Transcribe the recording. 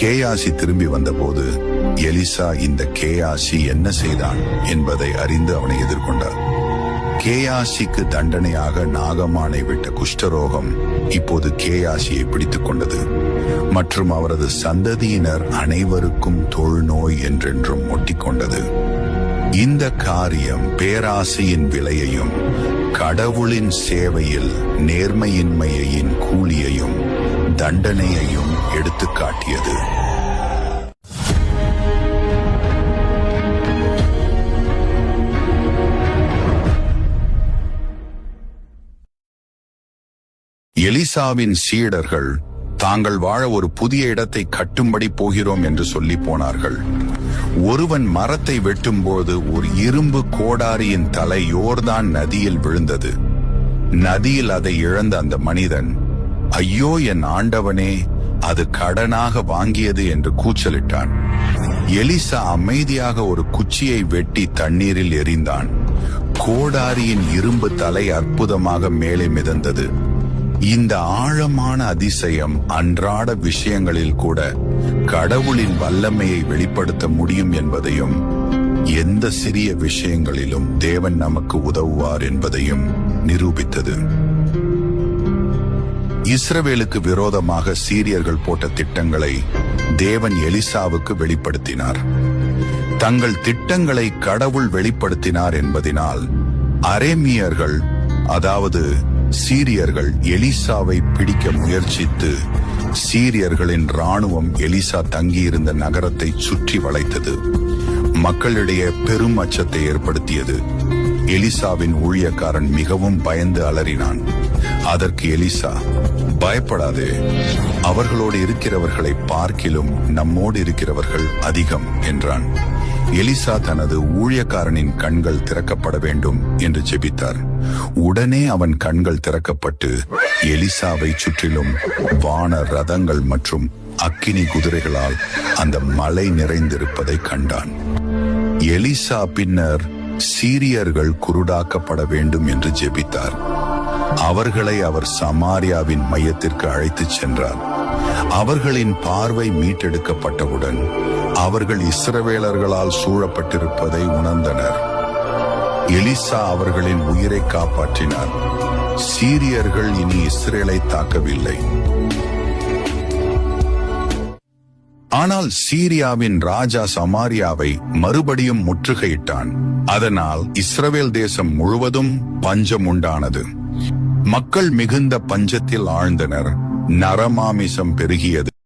கேயாசி திரும்பி வந்தபோது எலிசா இந்த கேயாசி என்ன செய்தான் என்பதை அறிந்து அவனை எதிர்கொண்டார். கேயாசிக்கு தண்டனையாக நாகமானை விட்ட குஷ்டரோகம் இப்போது கேயாசியை பிடித்துக் கொண்டது மற்றும் அவரது சந்ததியினர் அனைவருக்கும் தொழுநோய் என்றென்றும் ஒட்டிக்கொண்டது. இந்த காரியம் பேராசையின் விலையையும் கடவுளின் சேவையில் நேர்மையின்மையின் கூலியையும் தண்டனையையும் எடுத்துக் காட்டியது. எலிசாவின் சீடர்கள் தாங்கள் வாழ ஒரு புதிய இடத்தை கட்டும்படி போகிறோம் என்று சொல்லி போனார்கள். ஒருவன் மரத்தை வெட்டும்போது ஒரு இரும்பு கோடாரியின் தலை யோர்தான் நதியில் விழுந்தது. நதியில் அதை இழந்த அந்த மனிதன், ஐயோ என் ஆண்டவனே, அது கடனாக வாங்கியது என்று கூச்சலிட்டான். எலிசா அமைதியாக ஒரு குச்சியை வெட்டி தண்ணீரில் எறிந்தான். கோடாரியின் இரும்பு தலை அற்புதமாக மேலே மிதந்தது. இந்த ஆழமான அதிசயம் அன்றாட விஷயங்களில் கூட கடவுளின் வல்லமையை வெளிப்படுத்த முடியும் என்பதையும், எந்த சிறிய விஷயங்களிலும் தேவன் நமக்கு உதவுவார் என்பதையும் நிரூபித்தது. இஸ்ரவேலுக்கு விரோதமாக சீரியர்கள் போட்ட திட்டங்களை தேவன் எலிசாவுக்கு வெளிப்படுத்தினார். தங்கள் திட்டங்களை கடவுள் வெளிப்படுத்தினார் என்பதினால் அரேமியர்கள், அதாவது சீரியர்கள், எலிசாவை பிடிக்க முயற்சித்து சீரியர்களின் இராணுவம் எலிசா தங்கியிருந்த நகரத்தை சுற்றி வளைத்தது. மக்களிடையே பெரும் அச்சத்தை ஏற்படுத்தியது. எலிசாவின் ஊழியக்காரன் மிகவும் பயந்து அலறினான். அதற்கு எலிசா, பயப்படாதே, அவர்களோடு இருக்கிறவர்களை பார்க்கிலும் நம்மோடு இருக்கிறவர்கள் அதிகம் என்றான். எலிசா தனது ஊழியக்காரனின் கண்கள் திறக்கப்பட வேண்டும் என்று ஜெபித்தார். உடனே அவன் கண்கள் திறக்கப்பட்டு எலிசாவை சுற்றிலும் வான ரதங்கள் மற்றும் அக்கினி குதிரைகளால் அந்த மலை நிறைந்திருப்பதை கண்டான். எலிசா பின்னர் சீரியர்கள் குருடாக்கப்பட வேண்டும் என்று ஜெபித்தார். அவர்களை அவர் சமாரியாவின் மையத்திற்கு அழைத்துச் சென்றார். அவர்களின் பார்வை மீட்டெடுக்கப்பட்டவுடன் அவர்கள் இஸ்ரவேலர்களால் சூழப்பட்டிருப்பதை உணர்ந்தனர். எலிசா அவர்களின் உயிரை காப்பாற்றினார். சீரியர்கள் இனி இஸ்ரேலை தாக்கவில்லை. ஆனால் சீரியாவின் ராஜா சமாரியாவை மறுபடியும் முற்றுகையிட்டான். அதனால் இஸ்ரவேல் தேசம் முழுவதும் பஞ்சம் உண்டானது. மக்கள் மிகுந்த பஞ்சத்தில் ஆழ்ந்தனர். நரமாமிசம் பெருகியது.